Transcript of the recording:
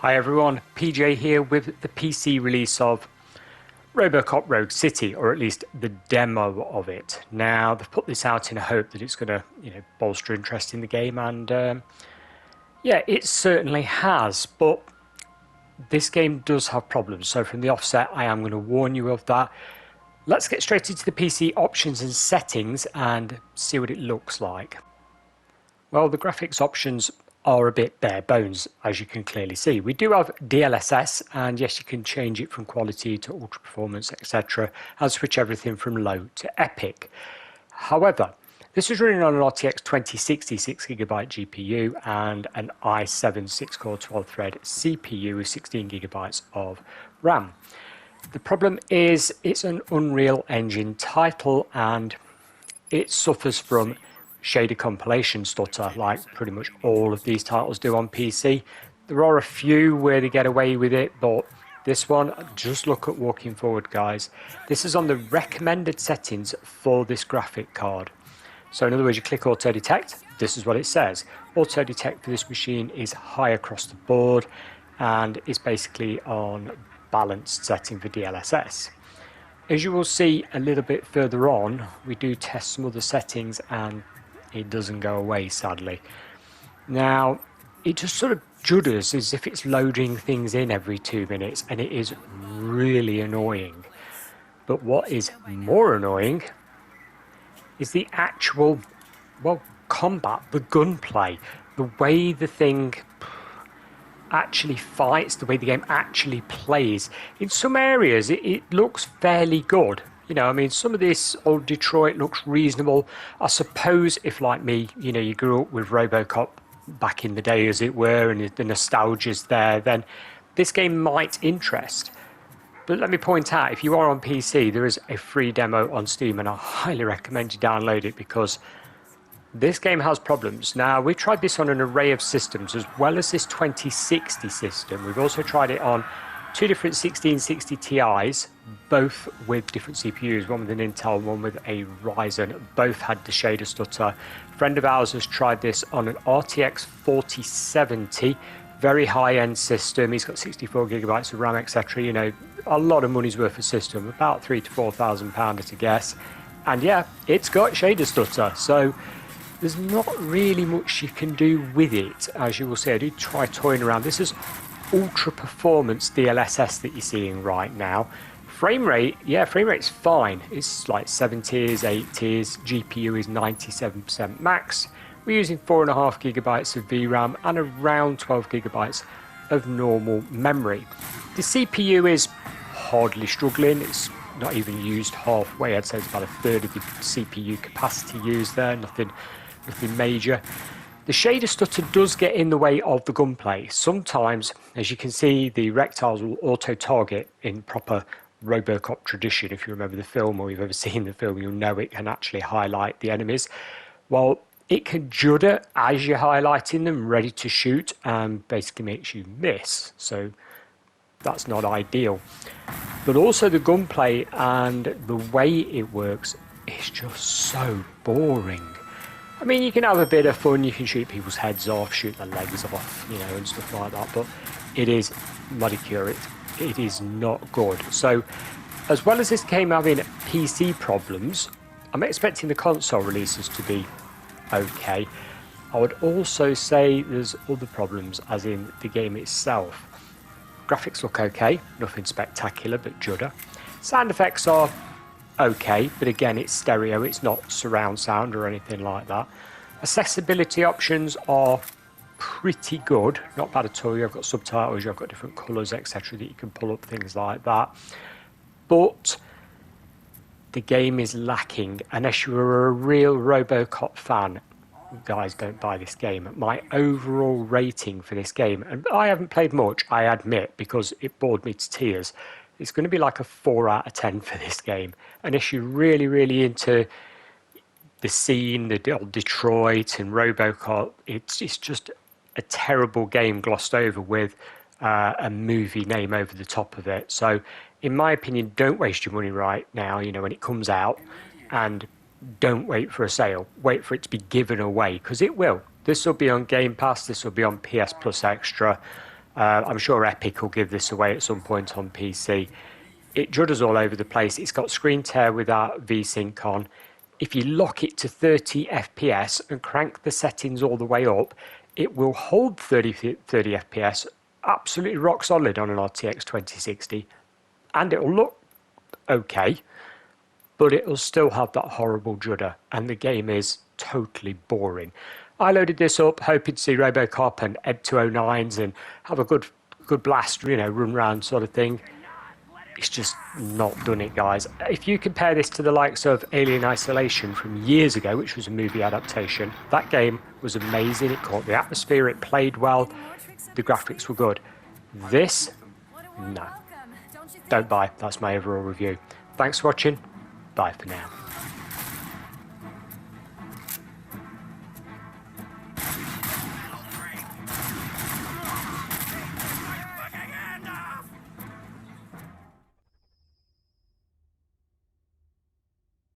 Hi everyone, PJ here with the PC release of Robocop Rogue City, or at least the demo of it. Now, they've put this out in a hope that it's going to, bolster interest in the game, and yeah, it certainly has, but this game does have problems. So from the offset, I am going to warn you of that. Let's get straight into the PC options and settings and see what it looks like. Well, the graphics options are a bit bare bones, as you can clearly see. We do have DLSS, and yes, you can change it from quality to ultra performance, etc., and switch everything from low to epic. However, this is running on an RTX 2060 6GB GPU and an i7 6-core 12-thread CPU with 16GB of RAM. The problem is it's an Unreal Engine title, and it suffers from shader compilation stutter like pretty much all of these titles do on PC. There are a few where they get away with it, but this one, just look at walking forward, guys. This is on the recommended settings for this graphic card. So in other words, you click auto detect, this is what it says. Auto detect for this machine is high across the board and is basically on balanced setting for DLSS. As you will see a little bit further on, we do test some other settings and it doesn't go away, sadly. Now, it just sort of judders as if it's loading things in every 2 minutes, and it is really annoying. But what is more annoying is the actual, combat, the gunplay, the way the thing actually fights, the way the game actually plays. In some areas, it looks fairly good. Some of this old Detroit looks reasonable. I suppose if, like me, you grew up with Robocop back in the day, as it were, and the nostalgia's there, then this game might interest. But let me point out, if you are on PC, there is a free demo on Steam, and I highly recommend you download it because this game has problems. Now, we tried this on an array of systems, as well as this 2060 system. We've also tried it on two different 1660 Ti's, both with different CPUs, one with an Intel, one with a Ryzen. Both had the shader stutter. A friend of ours has tried this on an RTX 4070, very high-end system. He's got 64GB of RAM, etc. A lot of money's worth of system, about £3,000 to £4,000 at a guess. And yeah, it's got shader stutter, so there's not really much you can do with it. As you will see, I did try toying around. This is ultra performance DLSS that you're seeing right now. Frame rate's fine. It's like 70s, 80s. GPU is 97% max. We're using 4.5GB of VRAM and around 12GB of normal memory. The CPU is hardly struggling. It's not even used halfway. I'd say it's about a third of the CPU capacity used there. Nothing major. The shader stutter does get in the way of the gunplay. Sometimes, as you can see, the rectiles will auto-target in proper Robocop tradition. If you remember the film, or you've ever seen the film, you'll know it can actually highlight the enemies. Well, it can judder as you're highlighting them, ready to shoot, and basically makes you miss. So that's not ideal. But also the gunplay and the way it works is just so boring. You can have a bit of fun, you can shoot people's heads off, shoot their legs off, and stuff like that, but it is muddy-cure. It is not good. So, as well as this game having PC problems, I'm expecting the console releases to be okay. I would also say there's other problems, as in the game itself. Graphics look okay, nothing spectacular, but judder. Sound effects are okay, but again, it's stereo, it's not surround sound or anything like that. Accessibility options are pretty good, not bad at all. You've got subtitles, you've got different colours, etc., that you can pull up, things like that. But the game is lacking. Unless you're a real Robocop fan, guys, don't buy this game. My overall rating for this game, and I haven't played much, I admit, because it bored me to tears, it's going to be like a 4 out of 10 for this game. Unless you're really into the scene, the old Detroit and Robocop, it's just a terrible game glossed over with a movie name over the top of it. So, in my opinion, don't waste your money right now, when it comes out, and don't wait for a sale. Wait for it to be given away, because it will. This will be on Game Pass, this will be on PS Plus Extra. I'm sure Epic will give this away at some point on PC. It judders all over the place. It's got screen tear without VSync on. If you lock it to 30 FPS and crank the settings all the way up, it will hold 30 FPS absolutely rock solid on an RTX 2060, and it will look okay, but it'll still have that horrible judder, and the game is totally boring. I loaded this up hoping to see Robocop and Ed 209s and have a good blast, you know, run round sort of thing. It's just not done it, guys. If you compare this to the likes of Alien Isolation from years ago, which was a movie adaptation, that game was amazing. It caught the atmosphere, it played well, the graphics were good. This, no. Don't buy. That's my overall review. Thanks for watching. Bye for now.